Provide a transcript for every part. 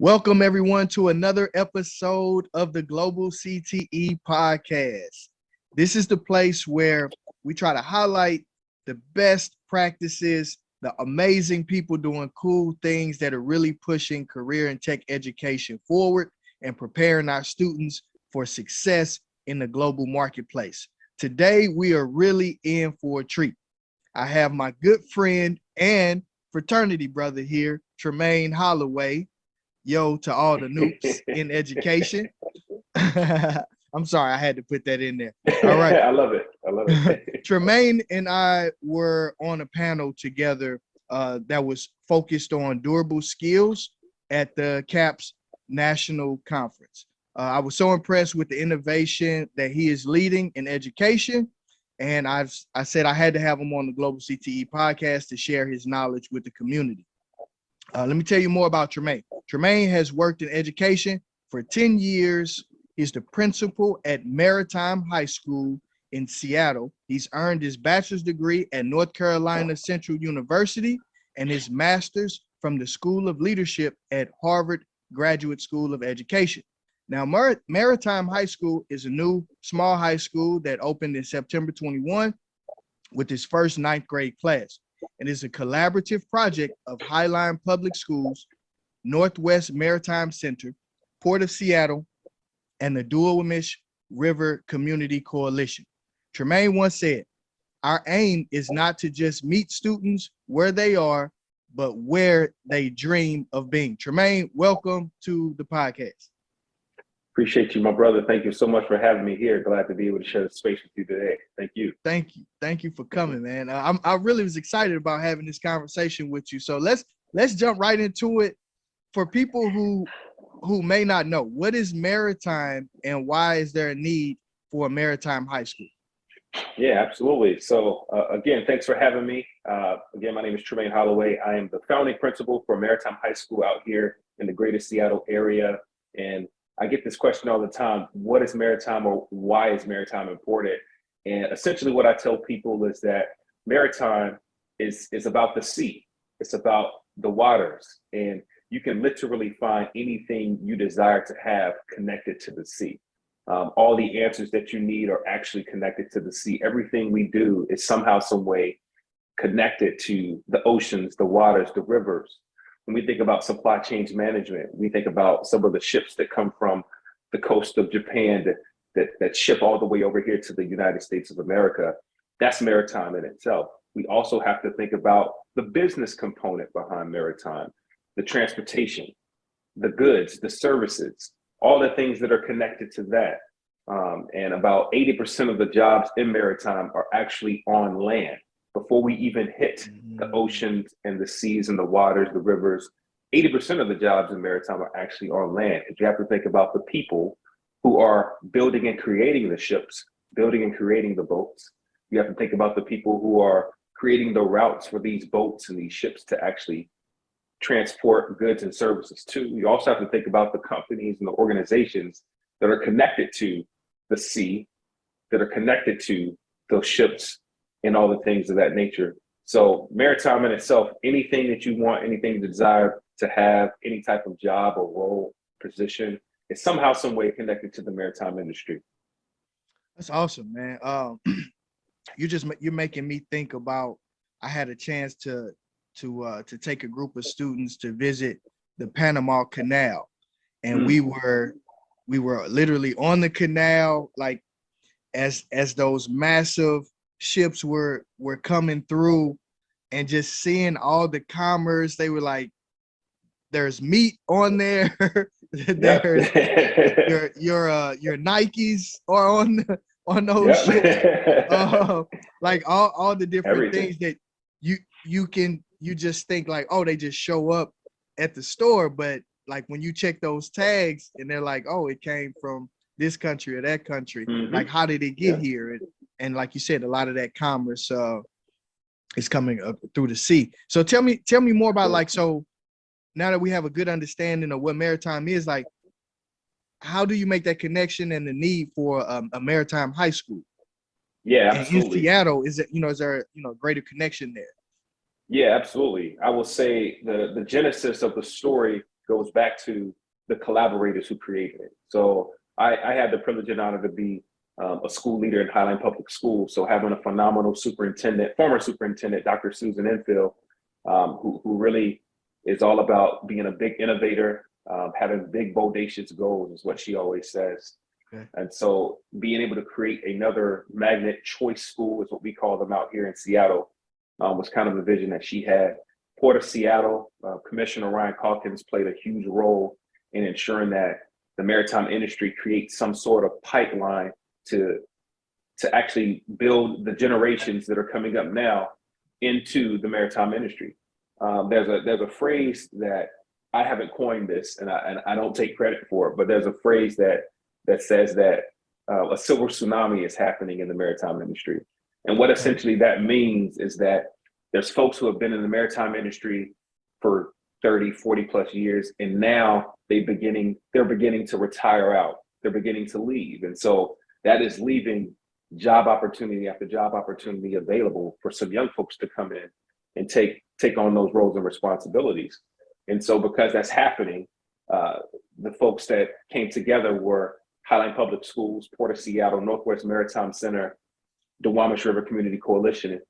Welcome everyone to another episode of the Global CTE podcast. This is the place where we try to highlight the best practices, the amazing people doing cool things that are really pushing career and tech education forward and preparing our students for success in the global marketplace. Today, we are really in for a treat. I have my good friend and fraternity brother here, Tremain Holloway. Yo to all the noobs in education. I'm sorry, I had to put that in there. All right. I love it. Tremain and I were on a panel together that was focused on durable skills at the CAPS National Conference. I was so impressed with the innovation that he is leading in education. And I said I had to have him on the Global CTE podcast to share his knowledge with the community. Let me tell you more about Tremain. Tremain has worked in education for 10 years. He's the principal at Maritime High School in Seattle. He's earned his bachelor's degree at North Carolina Central University and his master's from the School of Leadership at Harvard Graduate School of Education. Now, Maritime High School is a new small high school that opened in September 21 with its first 9th grade class. And is a collaborative project of Highline Public Schools, Northwest Maritime Center, Port of Seattle, and the Duwamish River Community Coalition. Tremain once said, "Our aim is not to just meet students where they are, but where they dream of being." Tremain, welcome to the podcast. Appreciate you, my brother. Thank you so much for having me here. Glad to be able to share the space with you today. Thank you. Thank you for coming, man. I really was excited about having this conversation with you. So let's jump right into it. For people who may not know, what is Maritime and why is there a need for a Maritime High School? Yeah, absolutely. So again, thanks for having me. Again, my name is Tremain Holloway. I am the founding principal for Maritime High School out here in the greater Seattle area. And I get this question all the time: what is Maritime, or why is Maritime important? And essentially what I tell people is that Maritime is about the sea. It's about the waters. And you can literally find anything you desire to have connected to the sea. All the answers that you need are actually connected to the sea. Everything we do is somehow, some way connected to the oceans, the waters, the rivers. When we think about supply chain management, we think about some of the ships that come from the coast of Japan that ship all the way over here to the United States of America. That's maritime in itself. We also have to think about the business component behind maritime, the transportation, the goods, the services, all the things that are connected to that. And about 80% of the jobs in maritime are actually on land. Before we even hit the oceans and the seas and the waters, the rivers, 80% of the jobs in maritime are actually on land. And you have to think about the people who are building and creating the ships, building and creating the boats. You have to think about the people who are creating the routes for these boats and these ships to actually transport goods and services to. You also have to think about the companies and the organizations that are connected to the sea, that are connected to those ships, and all the things of that nature. So maritime in itself, anything that you want, anything you desire to have, any type of job or role, position, is somehow, some way connected to the maritime industry. That's awesome, man. You're making me think about, I had a chance to take a group of students to visit the Panama Canal. And we were literally on the canal, like as those massive ships were coming through, and just seeing all the commerce. They were like, there's meat on there. There's your Nikes are on those ships. Like all the different things that you just think like, oh, they just show up at the store. But like when you check those tags and they're like, oh, it came from this country or that country. Like, how did it get here? And like you said, a lot of that commerce is coming up through the sea. So tell me more about, like, so now that we have a good understanding of what maritime is, like, how do you make that connection and the need for a maritime high school? Yeah, and absolutely. in Seattle, is there greater connection there? Yeah, absolutely. I will say the genesis of the story goes back to the collaborators who created it. So I had the privilege and honor to be a school leader in Highline Public Schools. So having a phenomenal superintendent, former superintendent, Dr. Susan Enfield, who really is all about being a big innovator, having big bodacious goals is what she always says. Okay. And so being able to create another magnet choice school is what we call them out here in Seattle, was kind of the vision that she had. Port of Seattle, Commissioner Ryan Calkins played a huge role in ensuring that the maritime industry creates some sort of pipeline to actually build the generations that are coming up now into the maritime industry. There's a phrase that I haven't coined this, and I don't take credit for it, but there's a phrase that says that a silver tsunami is happening in the maritime industry. And what essentially that means is that there's folks who have been in the maritime industry for 30, 40 plus years, and now they're beginning to retire out. They're beginning to leave. And so that is leaving job opportunity after job opportunity available for some young folks to come in and take on those roles and responsibilities. And so because that's happening, the folks that came together were Highline Public Schools, Port of Seattle, Northwest Maritime Center, Duwamish River Community Coalition,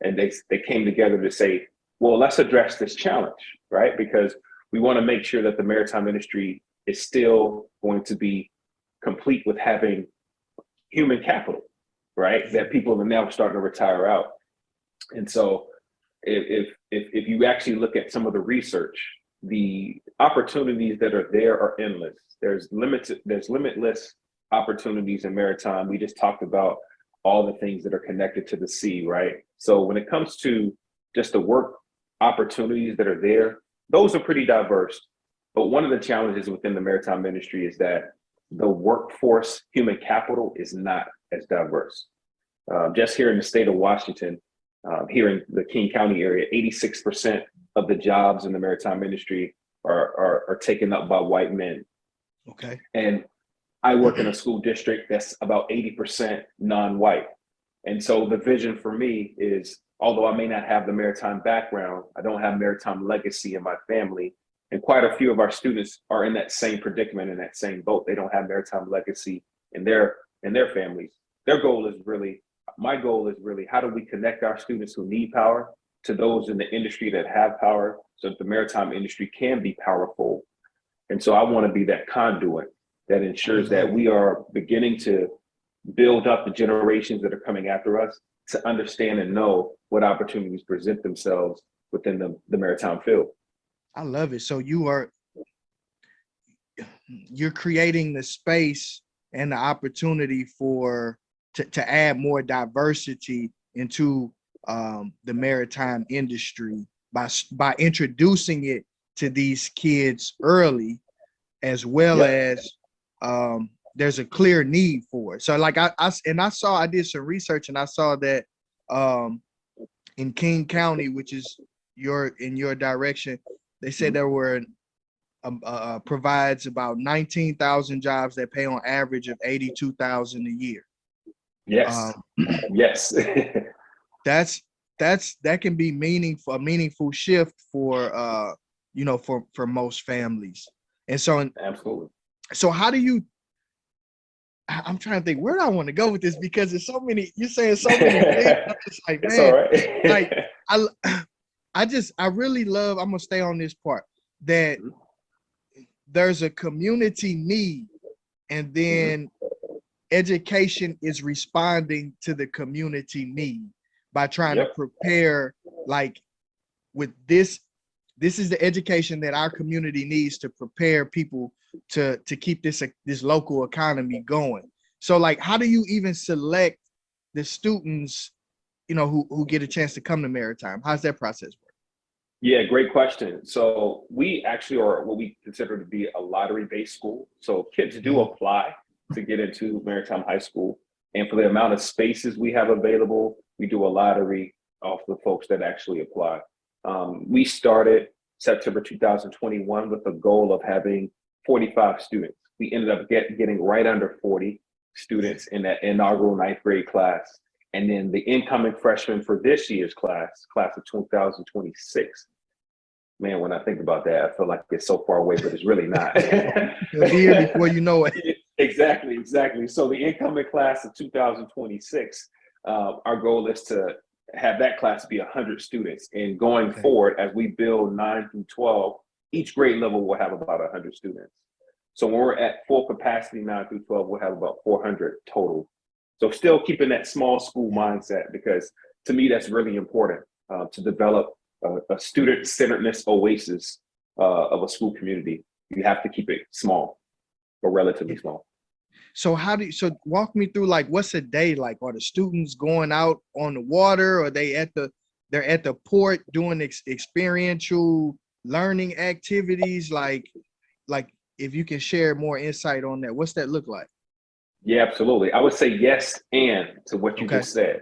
and they came together to say, well, let's address this challenge, right? Because we want to make sure that the maritime industry is still going to be complete with having human capital, right? That people are now starting to retire out. And so if you actually look at some of the research, the opportunities that are there are endless. There's limitless opportunities in maritime. We just talked about all the things that are connected to the sea, right? So when it comes to just the work opportunities that are there, those are pretty diverse. But one of the challenges within the maritime industry is that the workforce, human capital, is not as diverse. Just here in the state of Washington, here in the King County area, 86% of the jobs in the maritime industry are taken up by white men. Okay. And I work in a school district that's about 80% non-white. And so the vision for me is, although I may not have the maritime background, I don't have maritime legacy in my family. And quite a few of our students are in that same predicament, in that same boat. They don't have maritime legacy in their families. My goal is really, how do we connect our students who need power to those in the industry that have power, so that the maritime industry can be powerful. And so I want to be that conduit that ensures that we are beginning to build up the generations that are coming after us to understand and know what opportunities present themselves within the maritime field. I love it. So you're creating the space and the opportunity to add more diversity into the maritime industry by introducing it to these kids early, as well as there's a clear need for it. So like I did some research, and I saw that in King County, which is in your direction, they said there were provides about 19,000 jobs that pay on average of 82,000 a year. Yes. Yes. that can be a meaningful shift for for most families. And so absolutely. So how do you, I'm trying to think, where do I want to go with this? Because there's so many, you're saying so many things. I'm just like, man, it's all right. like I really love, I'm gonna stay on this part, that there's a community need, and then education is responding to the community need by trying to prepare, like, with this is the education that our community needs to prepare people to keep this local economy going. So like, how do you even select the students, who get a chance to come to Maritime? How's that process work? Yeah, great question. So we actually are what we consider to be a lottery-based school. So kids do apply to get into Maritime High School. And for the amount of spaces we have available, we do a lottery off the folks that actually apply. We started September 2021 with a goal of having 45 students. We ended up getting right under 40 students in that inaugural 9th grade class. And then the incoming freshmen for this year's class of 2026, Man, when I think about that, I feel like it's so far away, but it's really not. It'll be here before you know it. Exactly, exactly. So the incoming class of 2026, our goal is to have that class be 100 students. And going forward, as we build 9 through 12, each grade level will have about 100 students. So when we're at full capacity 9 through 12, we'll have about 400 total. So still keeping that small school mindset, because to me, that's really important to develop a student-centeredness oasis of a school community. You have to keep it small or relatively small. So so walk me through, like, what's a day like? Are the students going out on the water? Or they're at the port doing experiential learning activities? Like if you can share more insight on that, what's that look like? Yeah, absolutely. I would say yes and to what you just said.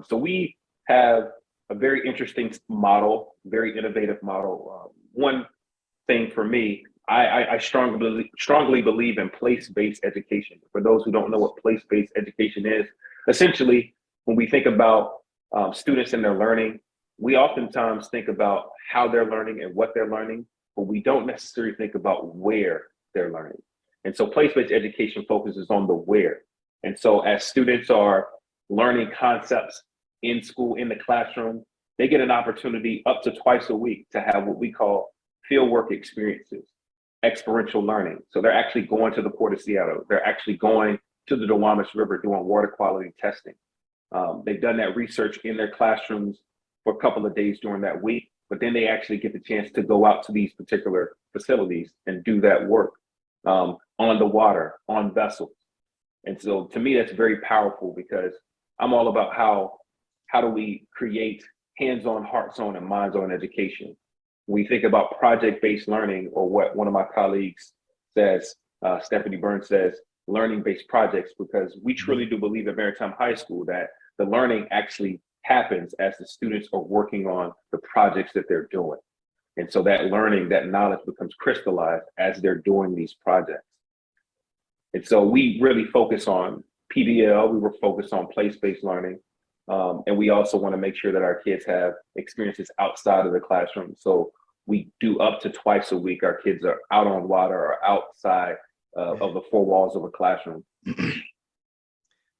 So we have a very interesting model, very innovative model. One thing for me, I strongly believe in place-based education. For those who don't know what place-based education is, essentially, when we think about students and their learning, we oftentimes think about how they're learning and what they're learning, but we don't necessarily think about where they're learning. And so place-based education focuses on the where. And so as students are learning concepts in school, in the classroom, they get an opportunity up to twice a week to have what we call fieldwork experiences, experiential learning. So they're actually going to the Port of Seattle. They're actually going to the Duwamish River doing water quality testing. They've done that research in their classrooms for a couple of days during that week, but then they actually get the chance to go out to these particular facilities and do that work on the water, on vessels. And so to me, that's very powerful, because I'm all about how do we create hands-on, hearts-on, and minds-on education. We think about project-based learning, or what one of my colleagues says, Stephanie Burns says, learning-based projects, because we truly do believe at Maritime High School that the learning actually happens as the students are working on the projects that they're doing. And so that learning, that knowledge becomes crystallized as they're doing these projects. And so we really focus on PBL, we were focused on place-based learning. And we also want to make sure that our kids have experiences outside of the classroom. So we do up to twice a week. Our kids are out on water or outside of the four walls of a classroom.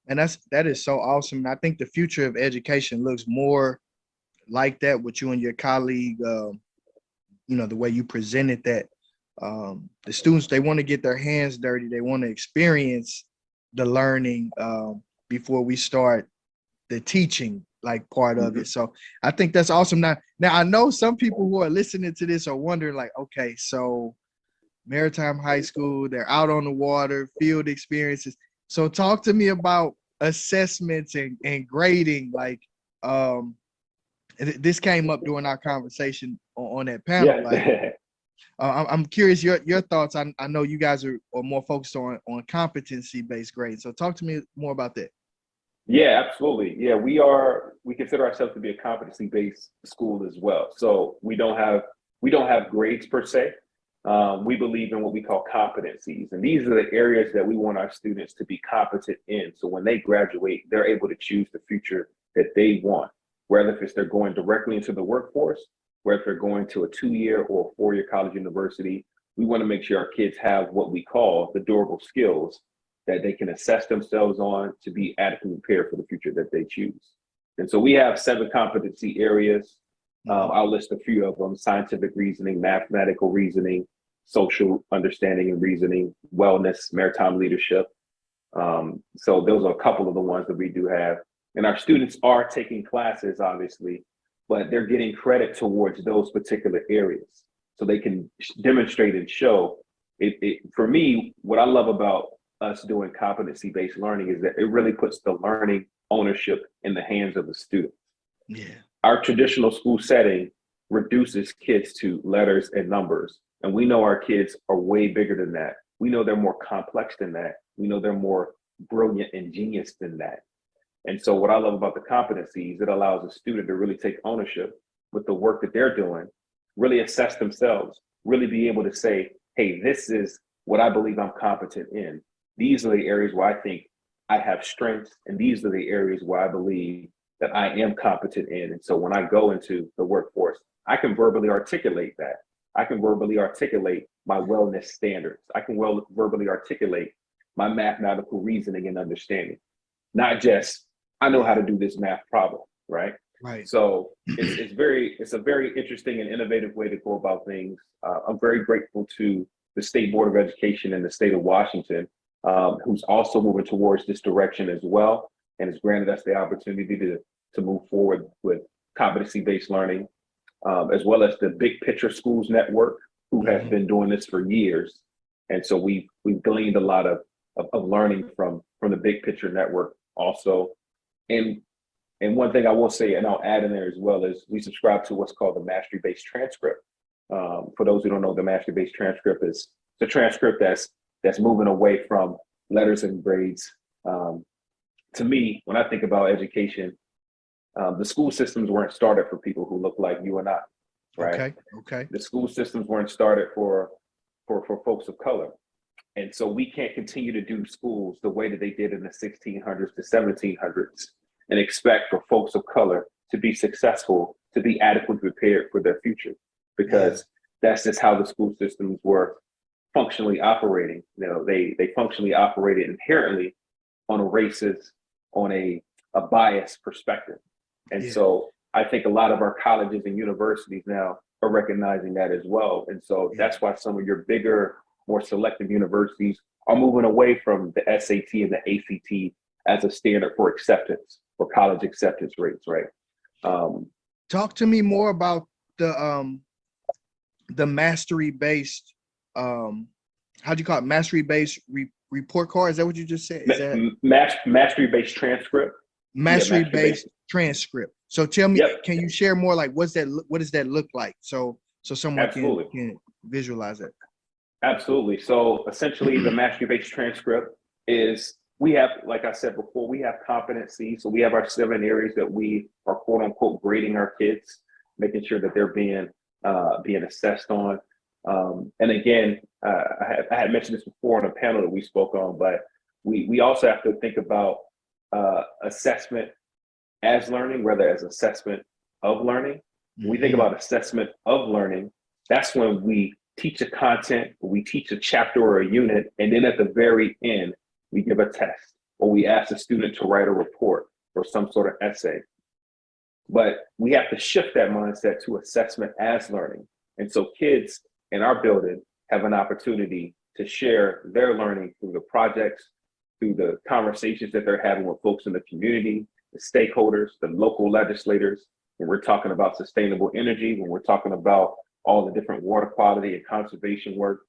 And that is so awesome. And I think the future of education looks more like that with you and your colleague. The way you presented that. The students, they want to get their hands dirty. They want to experience the learning before we start the teaching, like, part of it. So I think that's awesome. Now I know some people who are listening to this are wondering, like, okay, so Maritime High School, they're out on the water, field experiences. So talk to me about assessments and grading. Like, this came up during our conversation on that panel. Yeah. Like, I'm curious your thoughts. I know you guys are more focused on competency-based grades. So talk to me more about that. Yeah, absolutely. Yeah, we consider ourselves to be a competency-based school as well. So we don't have grades per se. We believe in what we call competencies. And these are the areas that we want our students to be competent in. So when they graduate, they're able to choose the future that they want, whether if they're going directly into the workforce, whether if they're going to a 2-year or a 4-year college university. We want to make sure our kids have what we call the durable skills that they can assess themselves on to be adequately prepared for the future that they choose. And so we have 7 competency areas. I'll list a few of them: scientific reasoning, mathematical reasoning, social understanding and reasoning, wellness, maritime leadership. So those are a couple of the ones that we do have. And our students are taking classes, obviously, but they're getting credit towards those particular areas. So they can demonstrate and show it. For me, what I love about us doing competency-based learning is that it really puts the learning ownership in the hands of the student. Yeah. Our traditional school setting reduces kids to letters and numbers. And we know our kids are way bigger than that. We know they're more complex than that. We know they're more brilliant and genius than that. And so what I love about the competencies, it allows a student to really take ownership with the work that they're doing, really assess themselves, really be able to say, hey, this is what I believe I'm competent in. These are the areas where I think I have strengths, and these are the areas where I believe that I am competent in. And so when I go into the workforce, I can verbally articulate that. I can verbally articulate my wellness standards. I can verbally articulate my mathematical reasoning and understanding, not just I know how to do this math problem, right? Right. So it's a very interesting and innovative way to go about things. I'm very grateful to the State Board of Education in the state of Washington, who's also moving towards this direction as well, and has granted us the opportunity to move forward with competency-based learning, as well as the Big Picture Schools Network, who has been doing this for years. And so we've gleaned a lot of learning from the Big Picture Network also. And one thing I will say, and I'll add in there as well, is we subscribe to what's called the Mastery-Based transcript. For those who don't know, the Mastery-Based transcript is the transcript that's moving away from letters and grades. To me, when I think about education, the school systems weren't started for people who look like you and I, right? Okay. The school systems weren't started for folks of color. And so we can't continue to do schools the way that they did in the 1600s to 1700s and expect for folks of color to be successful, to be adequately prepared for their future, because that's just how the school systems were functionally operating. You know, they functionally operated inherently on a racist, on a biased perspective. And so I think a lot of our colleges and universities now are recognizing that as well. And so that's why some of your bigger, more selective universities are moving away from the SAT and the ACT as a standard for acceptance, for college acceptance rates, right? Talk to me more about the mastery-based, how do you call it? Mastery-based report card? Is that what you just said? Is that Mastery-based transcript? Mastery-based transcript. So tell me, can you share more? Like, what does that look like? So someone can visualize it. Absolutely. So essentially, the Mastery-Based transcript is, we have, like I said before, we have competency. So we have our 7 areas that we are quote unquote grading our kids, making sure that they're being assessed on. And again, I had mentioned this before on a panel that we spoke on, but we also have to think about assessment as learning, rather as assessment of learning. When we think about assessment of learning, that's when we teach a content, we teach a chapter or a unit, and then at the very end, we give a test, or we ask the student to write a report or some sort of essay. But we have to shift that mindset to assessment as learning. And so kids in our building have an opportunity to share their learning through the projects, through the conversations that they're having with folks in the community, the stakeholders, the local legislators. When we're talking about sustainable energy, when we're talking about all the different water quality and conservation work,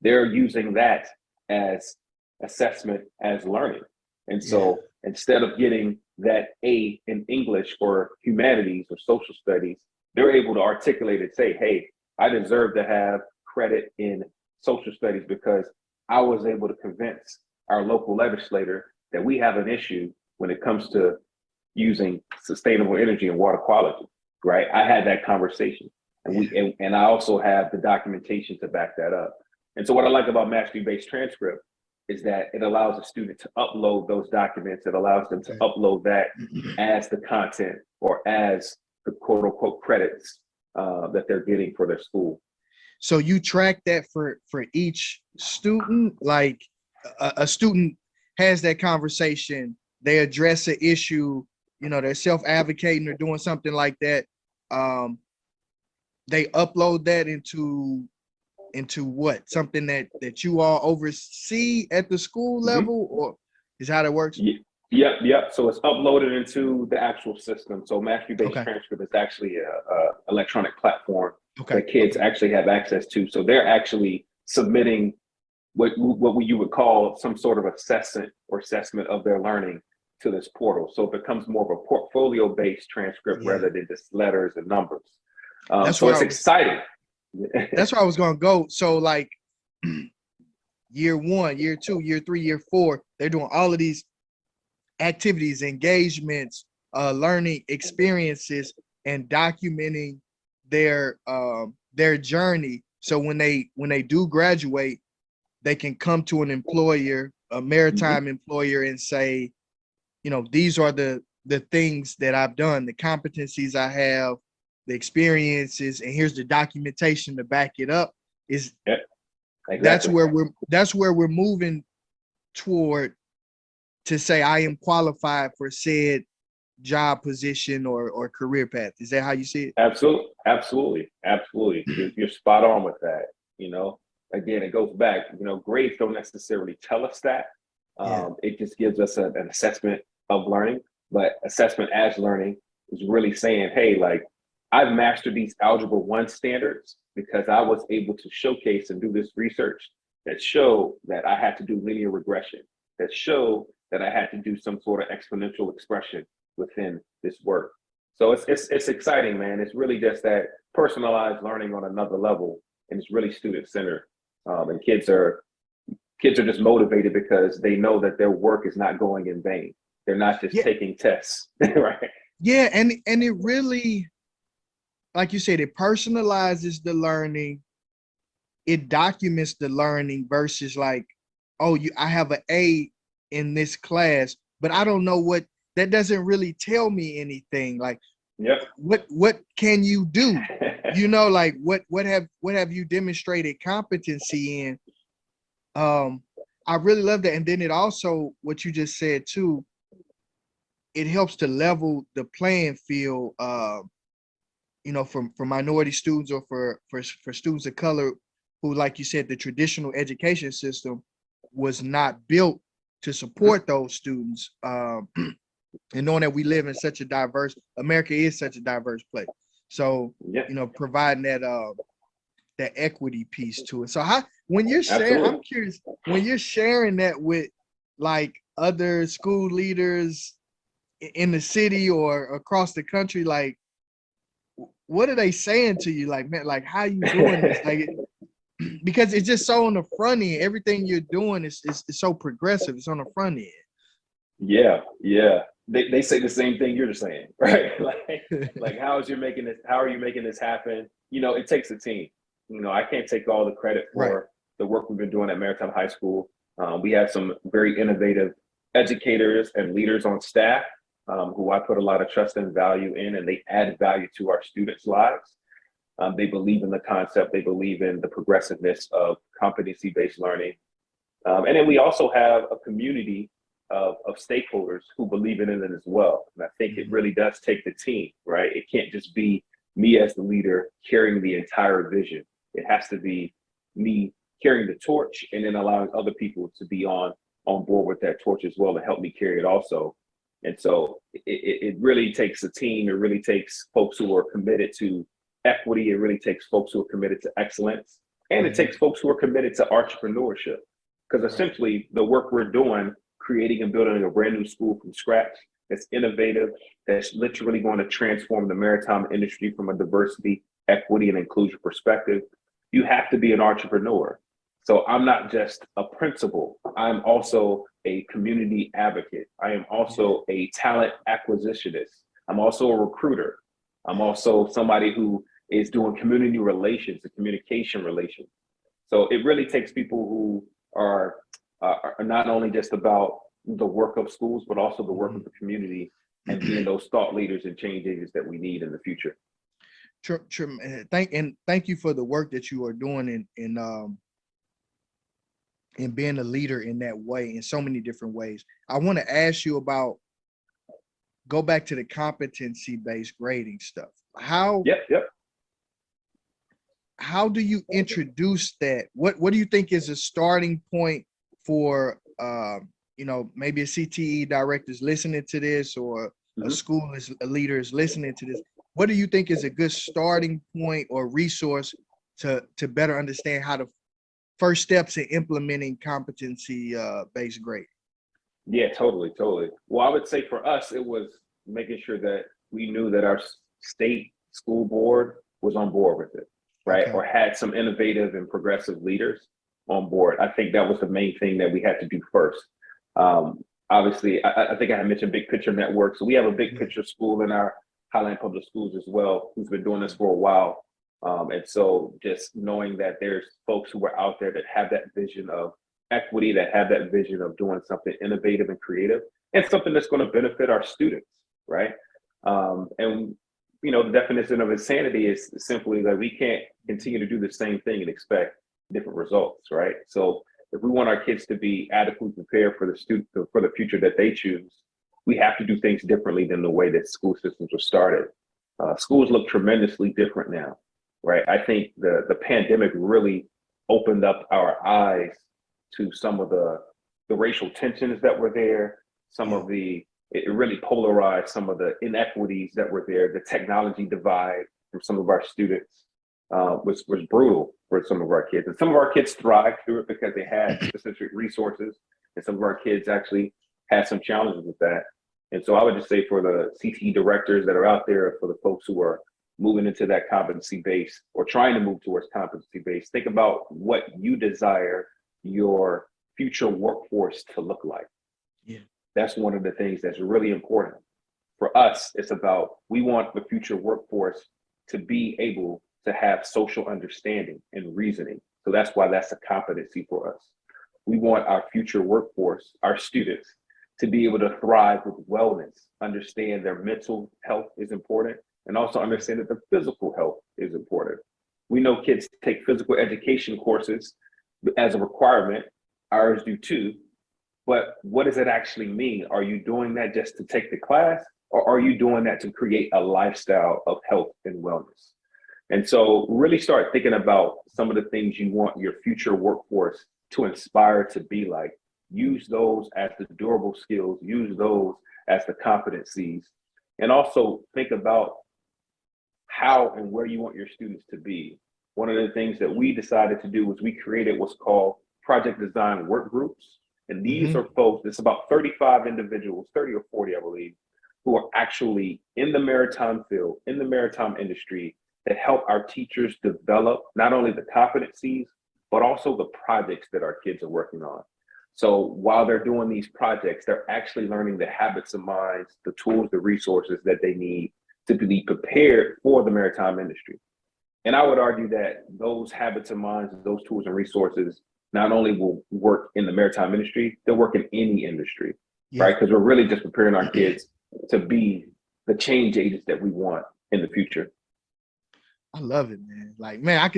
they're using that as assessment as learning. And so instead of getting that A in English or humanities or social studies, they're able to articulate and say, hey, I deserve to have credit in social studies because I was able to convince our local legislator that we have an issue when it comes to using sustainable energy and water quality, right? I had that conversation, and I also have the documentation to back that up. And so what I like about Mastery-Based transcript is that it allows a student to upload those documents. It allows them to upload that as the content or as the quote unquote credits that they're getting for their school. So you track that for each student, like a student has that conversation, they address an issue, you know, they're self-advocating or doing something like that. They upload that into what? Something that you all oversee at the school level, or is how that works? Yep. So it's uploaded into the actual system. So Mastery-Based transcript is actually a electronic platform that kids actually have access to. So they're actually submitting what you would call some sort of assessment of their learning to this portal. So it becomes more of a portfolio-based transcript rather than just letters and numbers. So it's exciting. That's where I was going to go. So like year 1, year 2, year 3, year 4, they're doing all of these activities, engagements, learning experiences, and documenting their journey. So when they do graduate, they can come to an employer, a maritime employer, and say, you know, these are the things that I've done, the competencies I have, the experiences, and here's the documentation to back it up. Is Exactly. That's where we're moving toward, to say I am qualified for said job position or career path. Is that how you see it? Absolutely. You're spot on with that. Again, it goes back, grades don't necessarily tell us that. It just gives us an assessment of learning, but assessment as learning is really saying, hey, like, I've mastered these Algebra 1 standards because I was able to showcase and do this research that show that I had to do linear regression, that show that I had to do some sort of exponential expression within this work. So it's exciting, man. It's really just that personalized learning on another level, and it's really student-centered. And kids are just motivated because they know that their work is not going in vain. They're not just taking tests, right? Yeah, and it really, like you said, it personalizes the learning. It documents the learning versus like, oh, I have an A in this class, but I don't know what, that doesn't really tell me anything. Like, what can you do? Like what have you demonstrated competency in? I really love that. And then it also, what you just said too, it helps to level the playing field, for minority students or for students of color who, like you said, the traditional education system was not built to support those students. And knowing that we live in such a diverse, America is such a diverse place. So, providing that equity piece to it. So when you're sharing, I'm curious, when you're sharing that with like other school leaders in the city or across the country, like, what are they saying to you? Like, man, like, how you doing this? Like, because it's just so on the front end. Everything you're doing is so progressive. It's on the front end. Yeah. They say the same thing you're saying, right? like how are you making this happen? It takes a team. I can't take all the credit for the work we've been doing at Maritime High School. We have some very innovative educators and leaders on staff who I put a lot of trust and value in, and they add value to our students' lives. They believe in the concept. They believe in the progressiveness of competency-based learning. And then we also have a community of stakeholders who believe in it as well. And I think it really does take the team, right? It can't just be me as the leader carrying the entire vision. It has to be me carrying the torch and then allowing other people to be on board with that torch as well and help me carry it also. And so it really takes a team. It really takes folks who are committed to equity. It really takes folks who are committed to excellence. And it takes folks who are committed to entrepreneurship. Because essentially the work we're doing, creating and building a brand new school from scratch, that's innovative, that's literally going to transform the maritime industry from a diversity, equity, and inclusion perspective, you have to be an entrepreneur. So I'm not just a principal, I'm also a community advocate. I am also a talent acquisitionist. I'm also a recruiter. I'm also somebody who is doing community relations and communication relations. So it really takes people who are not only just about the work of schools, but also the work of the community and being those thought leaders and change agents that we need in the future. Thank you for the work that you are doing in being a leader in that way, in so many different ways. I want to ask you about, go back to the competency-based grading stuff. How do you introduce that? What do you think is a starting point for maybe a CTE director is listening to this, or a school leader is listening to this? What do you think is a good starting point or resource to better understand how to first steps in implementing competency based grading? Yeah, totally. Well, I would say for us, it was making sure that we knew that our state school board was on board with it, right? Okay. Or had some innovative and progressive leaders on board. I think that was the main thing that we had to do first. Obviously, I think I had mentioned Big Picture Network. So we have a Big Picture school in our Highline Public Schools as well, who's been doing this for a while. And so just knowing that there's folks who are out there that have that vision of equity, that have that vision of doing something innovative and creative, and something that's going to benefit our students, right? And the definition of insanity is simply that we can't continue to do the same thing and expect different results, right? So if we want our kids to be adequately prepared for the future that they choose, we have to do things differently than the way that school systems were started. Schools look tremendously different now, right? I think the pandemic really opened up our eyes to some of the racial tensions that were there, it really polarized some of the inequities that were there. The technology divide from some of our students was brutal for some of our kids. And some of our kids thrived through it because they had specific resources. And some of our kids actually had some challenges with that. And so I would just say for the CTE directors that are out there, for the folks who are moving into that competency-based or trying to move towards competency-based, think about what you desire your future workforce to look like. Yeah. That's one of the things that's really important. For us, it's about, we want the future workforce to be able to have social understanding and reasoning. So that's why that's a competency for us. We want our future workforce, our students, to be able to thrive with wellness, understand their mental health is important, and also understand that their physical health is important. We know kids take physical education courses as a requirement, ours do too, but what does it actually mean? Are you doing that just to take the class, or are you doing that to create a lifestyle of health and wellness? And so really start thinking about some of the things you want your future workforce to inspire to be like. Use those as the durable skills, use those as the competencies, and also think about how and where you want your students to be. One of the things that we decided to do was we created what's called project design work groups. And these are folks, it's about 35 individuals, 30 or 40, I believe, who are actually in the maritime field, in the maritime industry, that help our teachers develop not only the competencies, but also the projects that our kids are working on. So while they're doing these projects, they're actually learning the habits of minds, the tools, the resources that they need to be prepared for the maritime industry. And I would argue that those habits of minds, those tools and resources not only will work in the maritime industry, they'll work in any industry, right? Because we're really just preparing our kids to be the change agents that we want in the future. I love it, man. Like, man,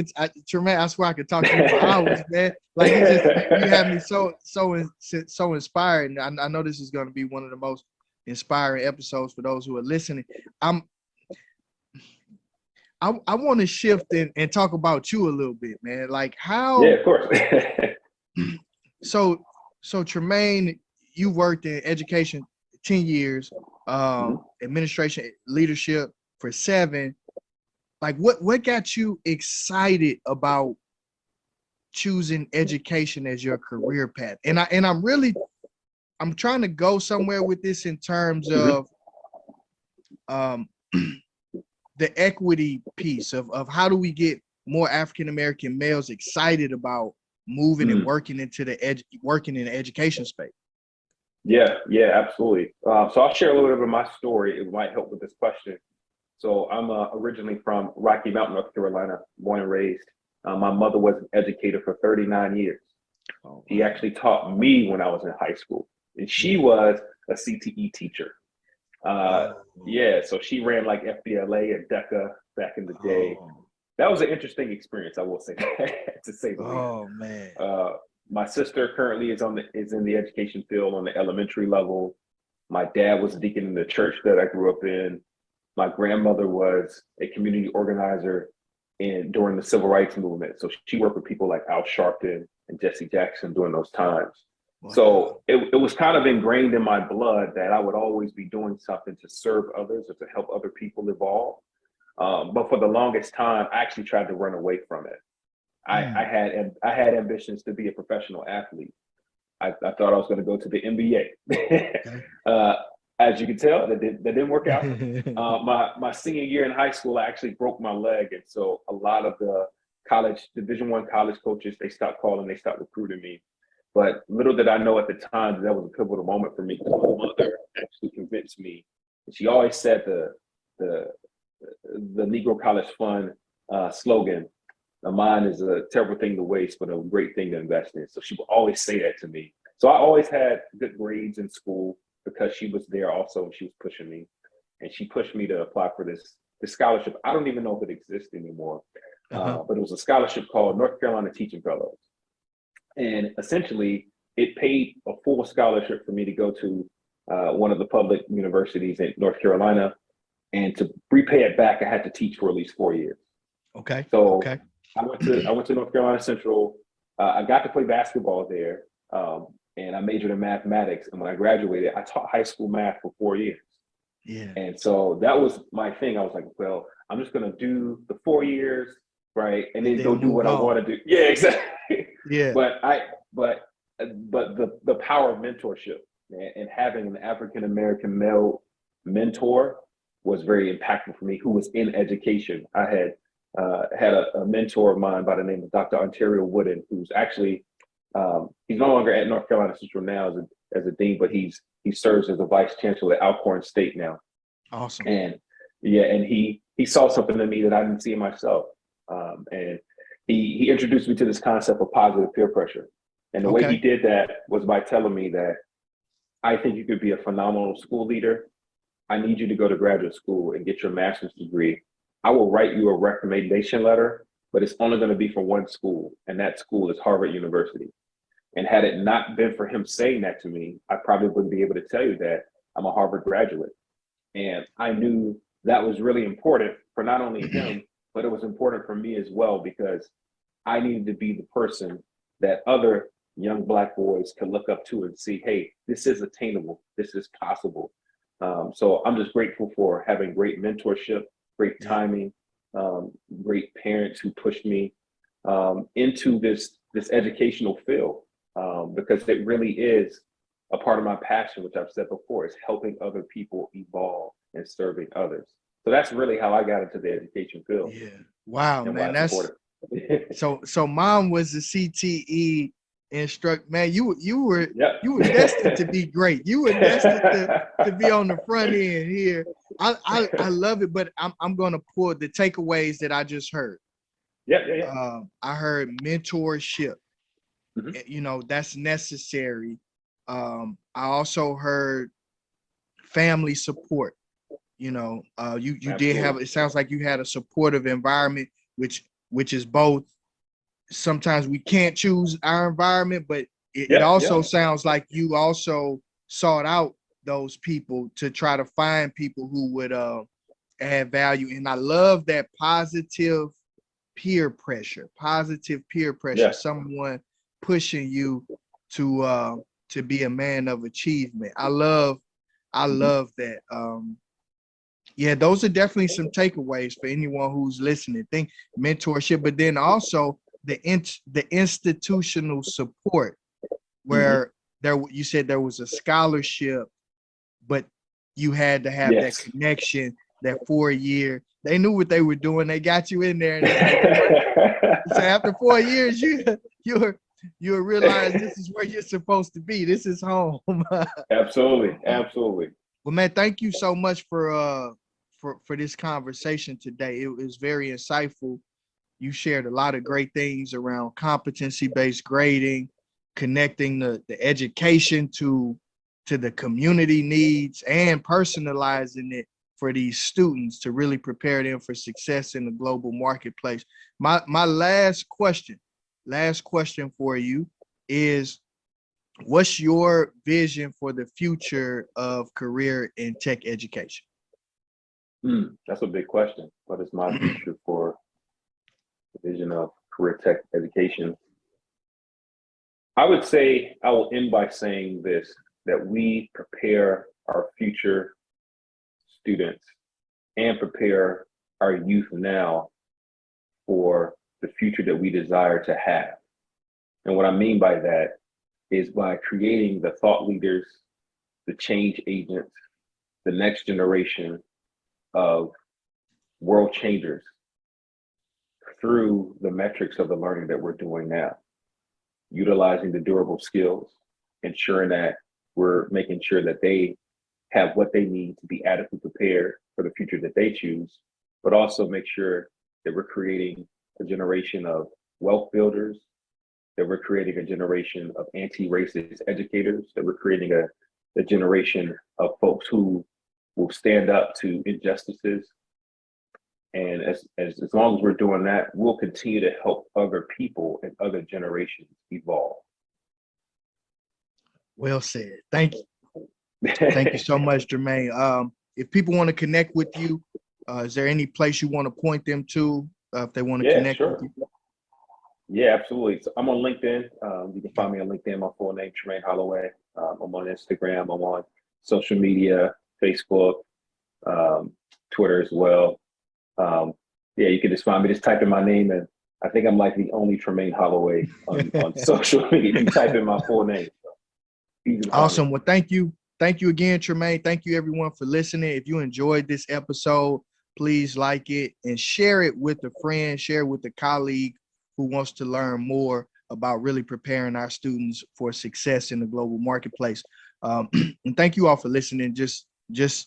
Tremain, I swear I could talk to you for hours, man. Like, you have me so inspired. And I know this is going to be one of the most inspiring episodes for those who are listening. I want to shift and talk about you a little bit, man. Like how? Yeah, of course. So Tremain, you worked in education 10 years, administration, leadership for 7. Like what got you excited about choosing education as your career path? And I'm trying to go somewhere with this in terms of the equity piece of how do we get more African-American males excited about moving and working into working in the education space? Yeah, absolutely. So I'll share a little bit of my story. It might help with this question. So I'm originally from Rocky Mount, North Carolina, born and raised. My mother was an educator for 39 years. She actually taught me when I was in high school, and she was a CTE teacher. Yeah, so she ran like FBLA and DECA back in the day. That was an interesting experience, I will say, to say the least. Oh man. My sister currently is in the education field on the elementary level. My dad was a deacon in the church that I grew up in. My grandmother was a community organizer during the civil rights movement. So she worked with people like Al Sharpton and Jesse Jackson during those times. Wow. So it was kind of ingrained in my blood that I would always be doing something to serve others or to help other people evolve. But for the longest time, I actually tried to run away from it. I had ambitions to be a professional athlete. I thought I was going to go to the NBA. As you can tell, that didn't work out. My senior year in high school, I actually broke my leg. And so a lot of the Division I college coaches, they stopped calling, they stopped recruiting me. But little did I know at the time that was a pivotal moment for me. My mother actually convinced me. And she always said the Negro College Fund slogan, "A mind is a terrible thing to waste, but a great thing to invest in." So she would always say that to me. So I always had good grades in school, because she was there also and she was pushing me, and she pushed me to apply for this the scholarship. I don't even know if it exists anymore, but it was a scholarship called North Carolina Teaching Fellows. And essentially, it paid a full scholarship for me to go to one of the public universities in North Carolina. And to repay it back, I had to teach for at least 4 years. Okay. So Okay. I went to North Carolina Central. I got to play basketball there, and I majored in mathematics. And when I graduated, I taught high school math for 4 years. Yeah. And so that was my thing. I was like, well, I'm just gonna do the 4 years, right, and then go do what I want to do. Yeah, exactly. Yeah. But the power of mentorship, and having an African American male mentor was very impactful for me, who was in education. I had a mentor of mine by the name of Dr. Ontario Wooden, who's actually he's no longer at North Carolina Central now as a dean, but he serves as a vice chancellor at Alcorn State now. Awesome. And yeah, and he saw something in me that I didn't see in myself, and he introduced me to this concept of positive peer pressure. And the way he did that was by telling me that I think you could be a phenomenal school leader. I need you to go to graduate school and get your master's degree. I will write you a recommendation letter, but it's only going to be for one school, and that school is Harvard University. And had it not been for him saying that to me, I probably wouldn't be able to tell you that I'm a Harvard graduate. And I knew that was really important for not only him, but it was important for me as well, because I needed to be the person that other young Black boys could look up to and see, hey, this is attainable, this is possible. So I'm just grateful for having great mentorship, great timing, great parents who pushed me into this educational field, because it really is a part of my passion, which I've said before, is helping other people evolve and serving others. So that's really how I got into the education field. Yeah. Wow, man. That's it. so mom was a CTE instructor. Man, you were destined to be great. You were destined to be on the front end here. I love it, but I'm gonna pull the takeaways that I just heard. I heard mentorship. Mm-hmm. You know, that's necessary. I also heard family support. You know, you did have, it sounds like you had a supportive environment, which is both. Sometimes we can't choose our environment, but it also sounds like you also sought out those people to try to find people who would add value. And I love that positive peer pressure, someone pushing you to be a man of achievement. I love that. Yeah, those are definitely some takeaways for anyone who's listening. Think mentorship, but then also the institutional support, where you said there was a scholarship, but you had to have that connection, that 4 year. They knew what they were doing. They got you in there, and so after 4 years, you'll realize this is where you're supposed to be. This is home. Absolutely. Well, man, thank you so much for this conversation today. It was very insightful. You shared a lot of great things around competency-based grading, connecting the education to the community needs, and personalizing it for these students to really prepare them for success in the global marketplace. My last question for you is, what's your vision for the future of career in tech education? That's a big question. What is my future for the vision of career tech education? I would say, I will end by saying this, that we prepare our future students and prepare our youth now for the future that we desire to have. And what I mean by that is by creating the thought leaders, the change agents, the next generation of world changers through the metrics of the learning that we're doing now, utilizing the durable skills, ensuring that we're making sure that they have what they need to be adequately prepared for the future that they choose, but also make sure that we're creating a generation of wealth builders, that we're creating a generation of anti-racist educators, that we're creating a generation of folks who will stand up to injustices And as long as we're doing that, we'll continue to help other people and other generations evolve. Well said. Thank you. Thank you so much, Tremain. If people want to connect with you, is there any place you want to point them to if they want to connect sure. with you? Yeah, absolutely. So I'm on LinkedIn. You can find me on LinkedIn, my full name, Tremain Holloway. I'm on Instagram. I'm on social media, Facebook, Twitter as well. Yeah, you can just find me. Just type in my name, and I think I'm like the only Tremain Holloway on social media. You type in my full name. So awesome. Well, thank you. Thank you again, Tremain. Thank you, everyone, for listening. If you enjoyed this episode, please like it and share it with a friend, share it with a colleague who wants to learn more about really preparing our students for success in the global marketplace. And thank you all for listening. Just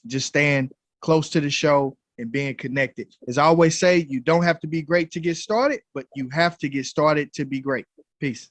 staying close to the show and being connected. As I always say, you don't have to be great to get started, but you have to get started to be great. Peace.